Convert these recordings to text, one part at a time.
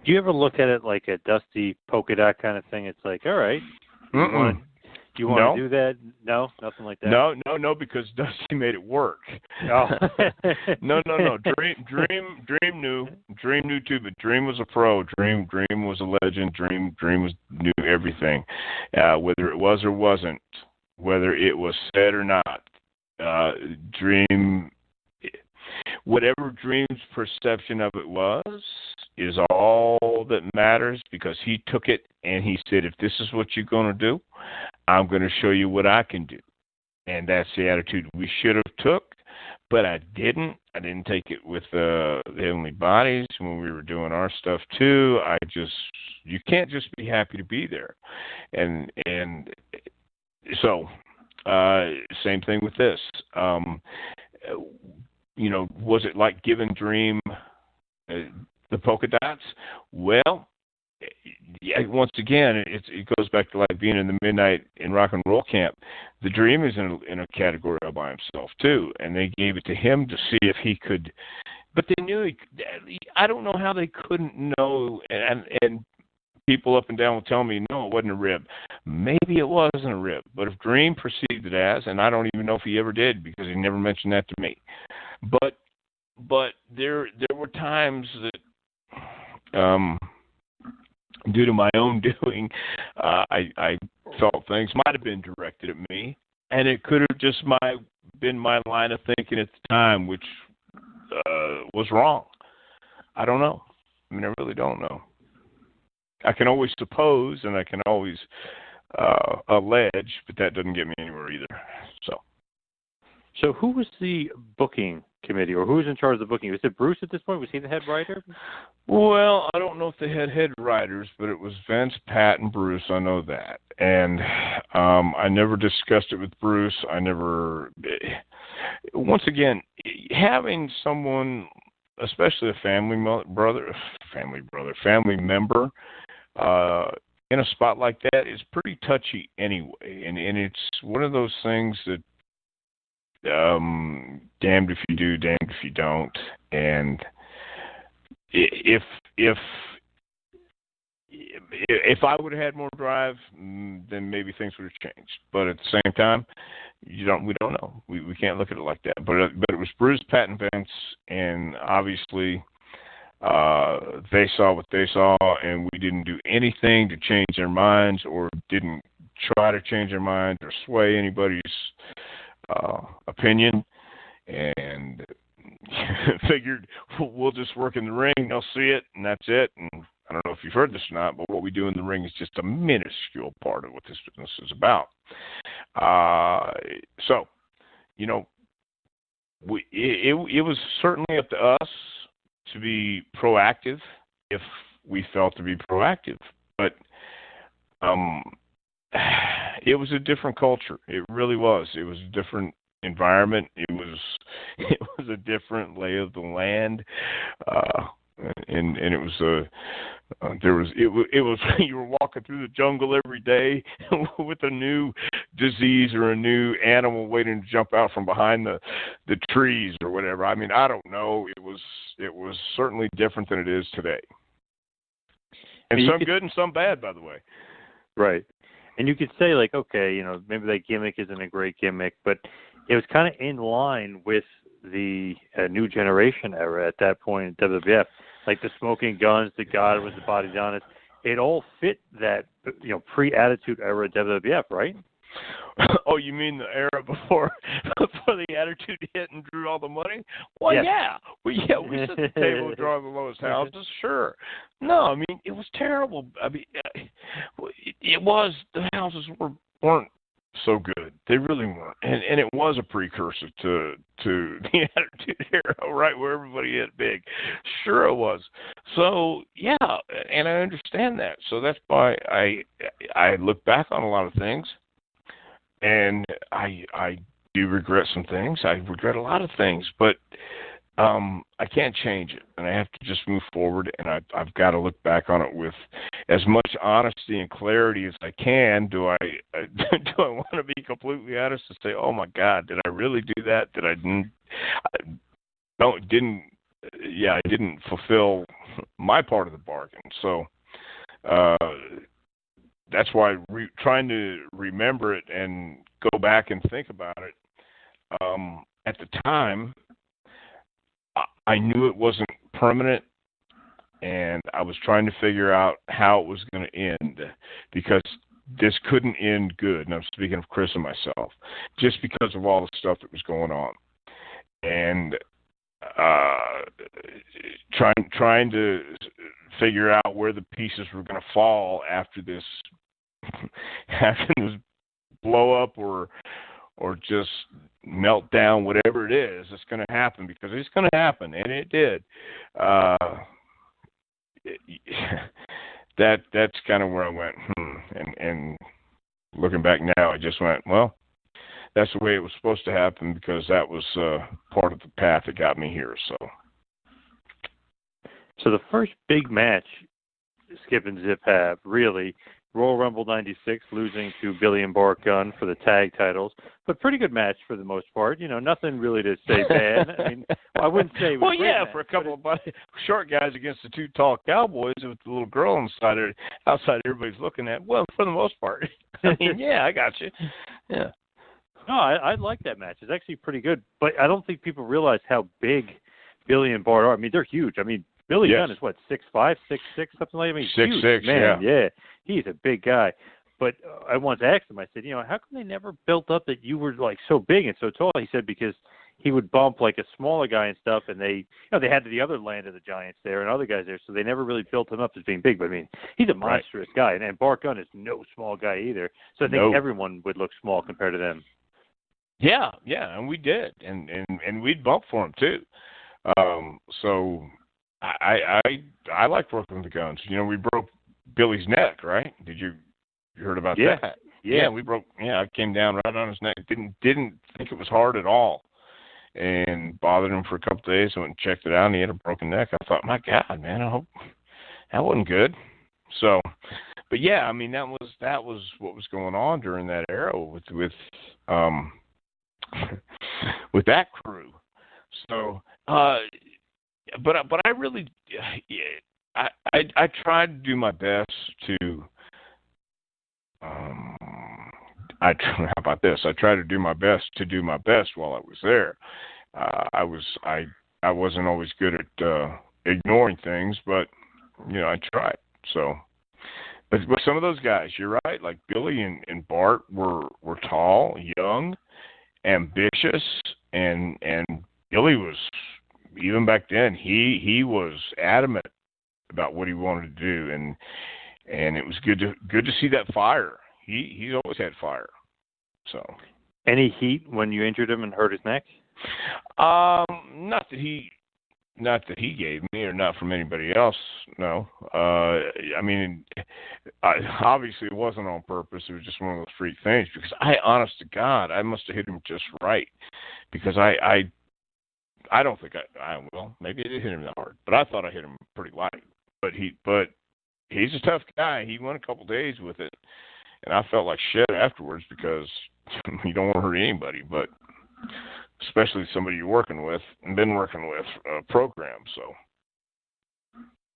Do you ever look at it like a dusty polka dot kind of thing? It's like, all right, do you want to do that? No, nothing like that. No, because Dusty made it work. Oh. No. Dream knew too, but Dream was a pro. Dream was a legend. Dream knew everything, whether it was or wasn't, whether it was said or not. Dream, whatever Dream's perception of it was, is all that matters, because he took it and he said, if this is what you're going to do, I'm going to show you what I can do. And that's the attitude we should have took, but I didn't. I didn't take it with the Heavenly Bodies when we were doing our stuff too. You can't just be happy to be there. And so, same thing with this. Was it like giving Dream the polka dots? Well, yeah, once again, it goes back to like being in the Midnight in Rock and Roll Camp. The Dream is in a category all by himself too, and they gave it to him to see if he could. But they knew I don't know how they couldn't know, and people up and down will tell me, no, it wasn't a rib. Maybe it wasn't a rib, but if Dream perceived it as, and I don't even know if he ever did because he never mentioned that to me. But there were times that, due to my own doing, I felt things might have been directed at me, and it could have just been my line of thinking at the time, which was wrong. I don't know. I mean, I really don't know. I can always suppose, and I can always allege, but that doesn't get me anywhere either. So who was the booking committee, or who was in charge of the booking? Was it Bruce at this point? Was he the head writer? Well, I don't know if they had head writers, but it was Vince, Pat, and Bruce. I know that. And I never discussed it with Bruce. Once again, having someone, especially a family member, in a spot like that is pretty touchy anyway. And it's one of those things that, damned if you do, damned if you don't. And if I would have had more drive, then maybe things would have changed. But at the same time, we don't know. We can't look at it like that. But it was Bruce, Pat, and Vince, and obviously they saw what they saw, and we didn't do anything to change their minds, or didn't try to change their minds or sway anybody's opinion, and figured we'll just work in the ring, they'll see it, and that's it. And I don't know if you've heard this or not, but what we do in the ring is just a minuscule part of what this business is about. So, it was certainly up to us to be proactive if we felt to be proactive, but it was a different culture. It really was. It was a different environment. It was a different lay of the land, and it was it was you were walking through the jungle every day with a new disease or a new animal waiting to jump out from behind the trees or whatever. I mean, I don't know. It was certainly different than it is today, and some good and some bad, by the way. Right. And you could say, like, okay, maybe that gimmick isn't a great gimmick, but it was kind of in line with the new generation era at that point in WWF. Like the smoking guns, the God with the Bodydonnas, it all fit that, pre-Attitude Era WWF, right? Oh, you mean the era before the Attitude hit and drew all the money? Well, yes. yeah. We set the table to draw the lowest houses, sure. No, I mean, it was terrible. I mean, it was, the houses weren't so good. They really weren't. And it was a precursor to the Attitude Era, right, where everybody hit big. Sure it was. So, yeah, and I understand that. So that's why I look back on a lot of things. And I do regret some things. I regret a lot of things, but I can't change it, and I have to just move forward. And I've got to look back on it with as much honesty and clarity as I can. Do I want to be completely honest and say, "Oh my God, did I really do that? Did I didn't I didn't fulfill my part of the bargain. So that's why trying to remember it and go back and think about it. At the time, I knew it wasn't permanent, and I was trying to figure out how it was going to end, because this couldn't end good. And I'm speaking of Chris and myself, just because of all the stuff that was going on, and trying to figure out where the pieces were going to fall after this blow up or just melt down, whatever it is that's going to happen, because it's going to happen, and it did. That's kind of where I went, and looking back now, I just went, well, that's the way it was supposed to happen, because that was part of the path that got me here. So the first big match Skip and Zip have, really, Royal Rumble 96, losing to Billy and Bart Gunn for the tag titles, but pretty good match for the most part. You know, nothing really to say bad. I mean, I wouldn't say it was well, match, for a couple of short guys against the two tall cowboys with the little girl outside everybody's looking at. Well, for the most part, I mean, yeah, I got you. Yeah. No, I like that match. It's actually pretty good, but I don't think people realize how big Billy and Bart are. I mean, they're huge. I mean, Billy Gunn is what, 6'5", 6'6", something like that. I mean, 6'6", man. Yeah, he's a big guy. But I once asked him, I said, you know, how come they never built up that you were like so big and so tall? He said because he would bump like a smaller guy and stuff, and they had the other Land of the Giants there and other guys there, so they never really built him up as being big. But I mean, he's a monstrous guy, and Bart Gunn is no small guy either. So I think everyone would look small compared to them. Yeah, and we did, and we'd bump for him too. So I like working with the Guns. You know, we broke Billy's neck, right? You heard about that? Yeah, we broke. Yeah, I came down right on his neck. Didn't think it was hard at all, and bothered him for a couple of days. I went and checked it out, and he had a broken neck. I thought, my God, man, I hope that wasn't good. So, but yeah, I mean, that was what was going on during that era with with that crew. So, but I really, I tried to do my best to. How about this? I tried to do my best while I was there. I wasn't always good at ignoring things, but you know, I tried. So, but some of those guys, you're right. Like Billy and Bart were tall, young, ambitious, and Billy was, even back then, he was adamant about what he wanted to do, and it was good to see that fire. He's always had fire. So, any heat when you injured him and hurt his neck? Not that he gave me, or not from anybody else. No. I mean, obviously it wasn't on purpose. It was just one of those freak things. Because honest to God, I must have hit him just right. Because I don't think well, maybe I did hit him that hard, but I thought I hit him pretty light. But he's a tough guy. He went a couple days with it, and I felt like shit afterwards, because you don't want to hurt anybody, but especially somebody you're working with and been working with a program. So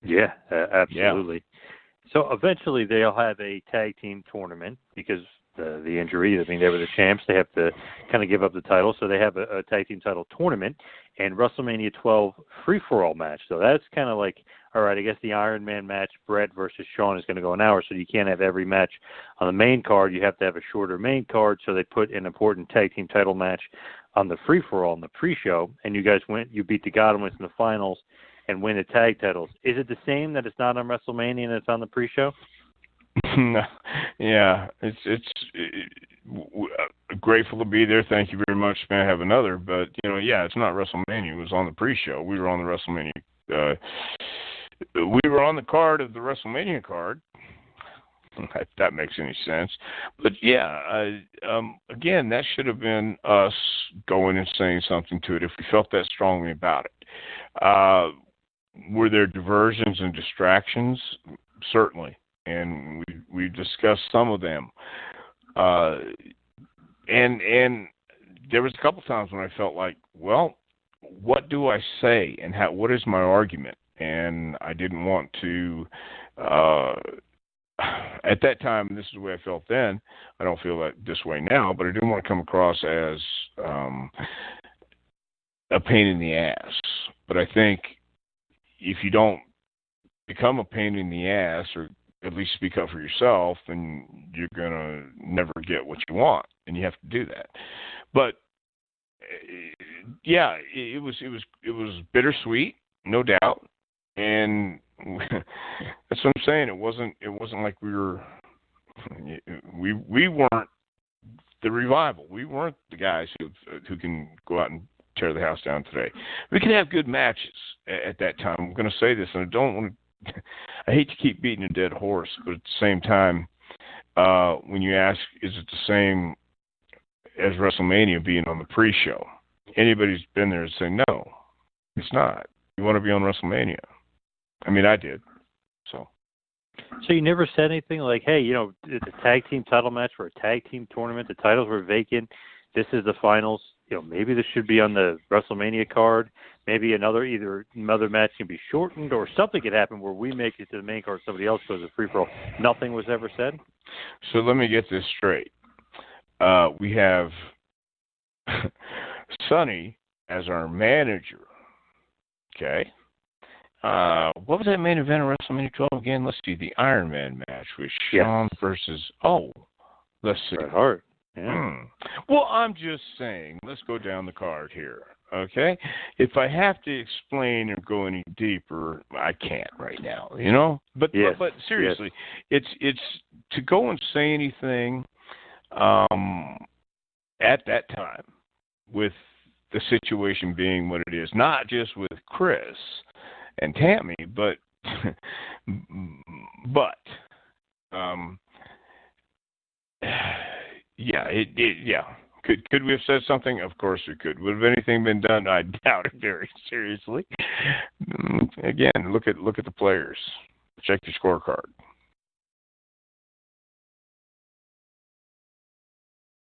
yeah, absolutely. Yeah. So eventually they'll have a tag team tournament, because the injury, I mean, they were the champs. They have to kind of give up the title, so they have a tag team title tournament and WrestleMania 12 free-for-all match. So that's kind of like, all right, I guess the Iron Man match, Brett versus Shawn, is going to go an hour, so you can't have every match on the main card. You have to have a shorter main card, so they put an important tag team title match on the free-for-all in the pre-show, and you guys you beat the Godwins in the finals and win the tag titles. Is it the same that it's not on WrestleMania and it's on the pre-show? No. Yeah, it's grateful to be there. Thank you very much. May I have another? But you know, yeah, it's not WrestleMania. It was on the pre-show. We were on the WrestleMania. We were on the card of the WrestleMania card. If that makes any sense. But yeah, again, that should have been us going and saying something to it if we felt that strongly about it. Were there diversions and distractions? Certainly. And we discussed some of them, and there was a couple times when I felt like, well, what do I say and what is my argument? And I didn't want to, at that time, this is the way I felt then. I don't feel that this way now, but I didn't want to come across as a pain in the ass. But I think if you don't become a pain in the ass, or at least speak up for yourself, then you're gonna never get what you want, and you have to do that. But yeah, it was bittersweet, no doubt, and that's what I'm saying. It wasn't like we weren't the Revival. We weren't the guys who can go out and tear the house down today. We could have good matches at that time. I'm going to say this, and I don't want to. I hate to keep beating a dead horse, but at the same time, when you ask, is it the same as WrestleMania being on the pre-show? Anybody who's been there would say, no, it's not. You want to be on WrestleMania. I mean, I did. So you never said anything like, hey, it's a tag team title match for a tag team tournament. The titles were vacant. This is the finals. Maybe this should be on the WrestleMania card. Maybe either another match can be shortened, or something could happen where we make it to the main card, somebody else goes to free-for-all. Nothing was ever said? So let me get this straight. We have Sonny as our manager. Okay. What was that main event of WrestleMania 12 again? Let's see. The Iron Man match with Shawn versus... let's see. Bret Hart. Yeah. Well, I'm just saying, let's go down the card here, okay? If I have to explain or go any deeper, I can't right now, But seriously, it's to go and say anything at that time with the situation being what it is, not just with Chris and Tammy, but yeah. Could we have said something? Of course we could. Would have anything been done? I doubt it very seriously. Again, look at the players. Check your scorecard.